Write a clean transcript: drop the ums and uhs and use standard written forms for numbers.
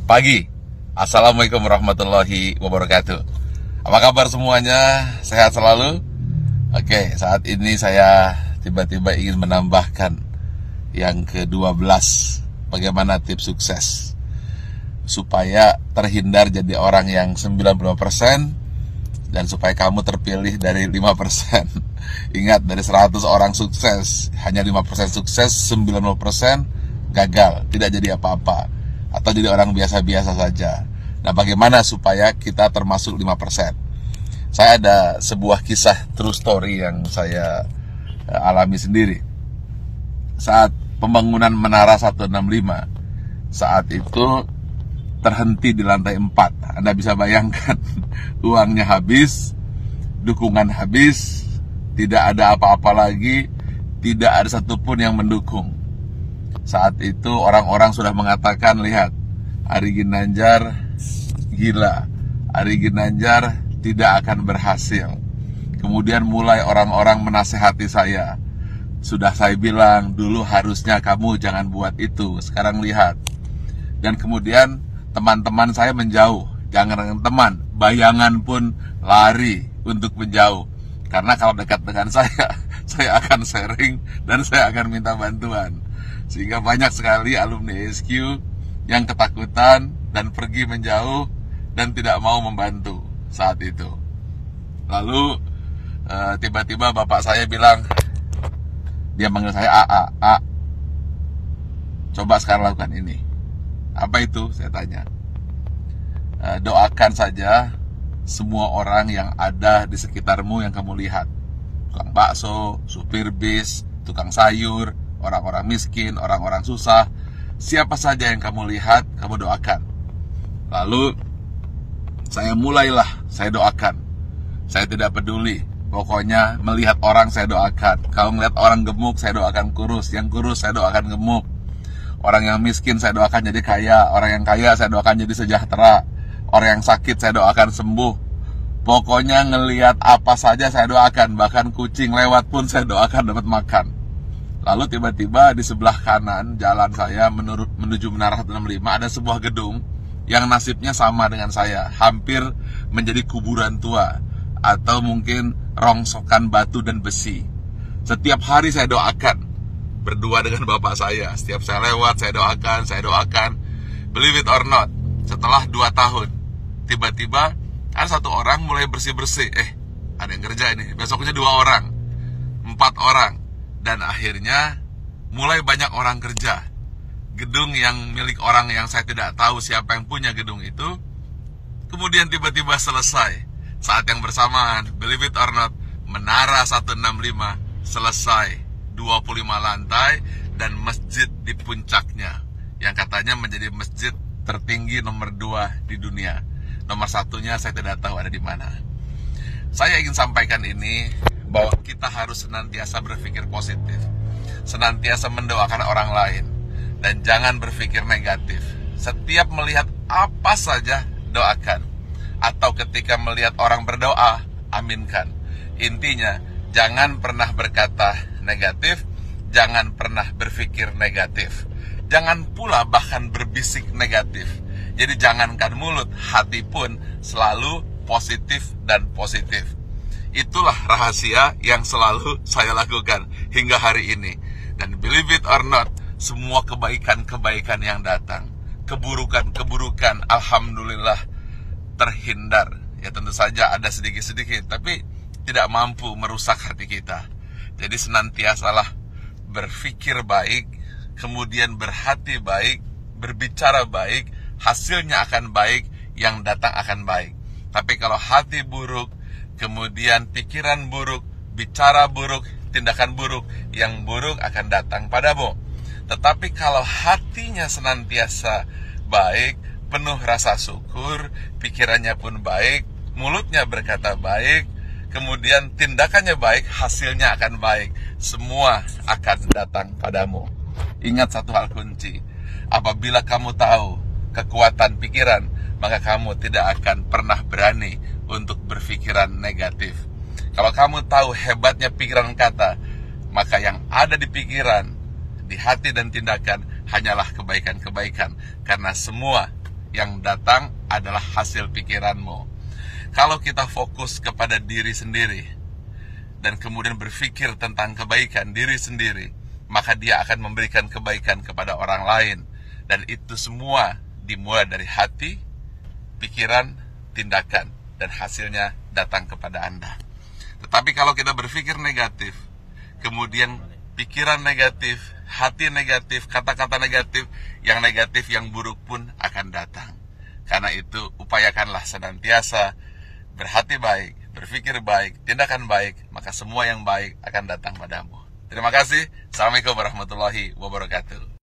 pagi. Assalamualaikum warahmatullahi wabarakatuh. Apa kabar semuanya? Sehat selalu? Oke, saat ini saya tiba-tiba ingin menambahkan yang ke-12. Bagaimana tips sukses supaya terhindar jadi orang yang 95% dan supaya kamu terpilih dari 5%. Ingat, dari 100 orang sukses, hanya 5% sukses, 90% gagal, tidak jadi apa-apa, atau jadi orang biasa-biasa saja. Nah, bagaimana supaya kita termasuk 5%? Saya ada sebuah kisah true story yang saya alami sendiri. Saat pembangunan Menara 165, saat itu terhenti di lantai 4. Anda bisa bayangkan, uangnya habis, dukungan habis, tidak ada apa-apa lagi, tidak ada satupun yang mendukung. Saat itu orang-orang sudah mengatakan, lihat, Ari Ginanjar gila, Ari Ginanjar tidak akan berhasil. Kemudian mulai orang-orang menasehati saya. Sudah saya bilang, dulu harusnya kamu jangan buat itu, sekarang lihat. Dan kemudian teman-teman saya menjauh. Jangan dengan teman, bayangan pun lari untuk menjauh. Karena kalau dekat dengan saya akan sharing dan saya akan minta bantuan. Sehingga banyak sekali alumni SQ yang ketakutan dan pergi menjauh dan tidak mau membantu saat itu. Lalu tiba-tiba bapak saya bilang, dia manggil saya A. Coba sekarang lakukan ini. Apa itu? Saya tanya. Doakan saja semua orang yang ada di sekitarmu yang kamu lihat. Tukang bakso, supir bis, tukang sayur, orang-orang miskin, orang-orang susah. Siapa saja yang kamu lihat, kamu doakan. Lalu saya doakan. Saya tidak peduli. Pokoknya melihat orang saya doakan. Kalau melihat orang gemuk, saya doakan kurus. Yang kurus saya doakan gemuk. Orang yang miskin saya doakan jadi kaya. Orang yang kaya saya doakan jadi sejahtera. Orang yang sakit saya doakan sembuh. Pokoknya ngelihat apa saja saya doakan. Bahkan kucing lewat pun saya doakan dapat makan. Lalu tiba-tiba di sebelah kanan jalan saya menuju Menara 165 ada sebuah gedung yang nasibnya sama dengan saya. Hampir menjadi kuburan tua. Atau mungkin rongsokan batu dan besi. Setiap hari saya doakan. Berdua dengan bapak saya. Setiap saya lewat saya doakan. Believe it or not, setelah 2 tahun tiba-tiba ada satu orang mulai bersih-bersih. Ada yang kerja ini. Besoknya 2 orang, 4 orang. Dan akhirnya mulai banyak orang kerja. Gedung yang milik orang yang saya tidak tahu siapa yang punya gedung itu, kemudian tiba-tiba selesai. Saat yang bersamaan, believe it or not, Menara 165 selesai, 25 lantai dan masjid di puncaknya, yang katanya menjadi masjid tertinggi nomor 2 di dunia. Nomor 1-nya saya tidak tahu ada di mana. Saya ingin sampaikan ini, bahwa kita harus senantiasa berpikir positif, senantiasa mendoakan orang lain, dan jangan berpikir negatif. Setiap melihat apa saja, doakan. Atau ketika melihat orang berdoa, aminkan. Intinya, jangan pernah berkata negatif, jangan pernah berpikir negatif. Jangan pula bahkan berbisik negatif. Jadi jangankan mulut, hati pun selalu positif dan positif. Itulah rahasia yang selalu saya lakukan hingga hari ini. Dan believe it or not, semua kebaikan-kebaikan yang datang, keburukan-keburukan, alhamdulillah terhindar. Ya tentu saja ada sedikit-sedikit, tapi tidak mampu merusak hati kita. Jadi senantiasalah berpikir baik, kemudian berhati baik, berbicara baik, hasilnya akan baik, yang datang akan baik. Tapi kalau hati buruk, kemudian pikiran buruk, bicara buruk, tindakan buruk, yang buruk akan datang padamu. Tetapi kalau hatinya senantiasa baik, penuh rasa syukur, pikirannya pun baik, mulutnya berkata baik, kemudian tindakannya baik, hasilnya akan baik. Semua akan datang padamu. Ingat satu hal kunci, apabila kamu tahu kekuatan pikiran, maka kamu tidak akan pernah berani untuk berpikiran negatif. Kalau kamu tahu hebatnya pikiran kata, maka yang ada di pikiran, di hati dan tindakan hanyalah kebaikan-kebaikan. Karena semua yang datang adalah hasil pikiranmu. Kalau kita fokus kepada diri sendiri dan kemudian berpikir tentang kebaikan diri sendiri, maka dia akan memberikan kebaikan kepada orang lain. Dan itu semua dimulai dari hati, pikiran, tindakan, dan hasilnya datang kepada Anda. Tetapi kalau kita berpikir negatif, kemudian pikiran negatif, hati negatif, kata-kata negatif, yang buruk pun akan datang. Karena itu, upayakanlah senantiasa berhati baik, berpikir baik, tindakan baik, maka semua yang baik akan datang padamu. Terima kasih. Assalamualaikum warahmatullahi wabarakatuh.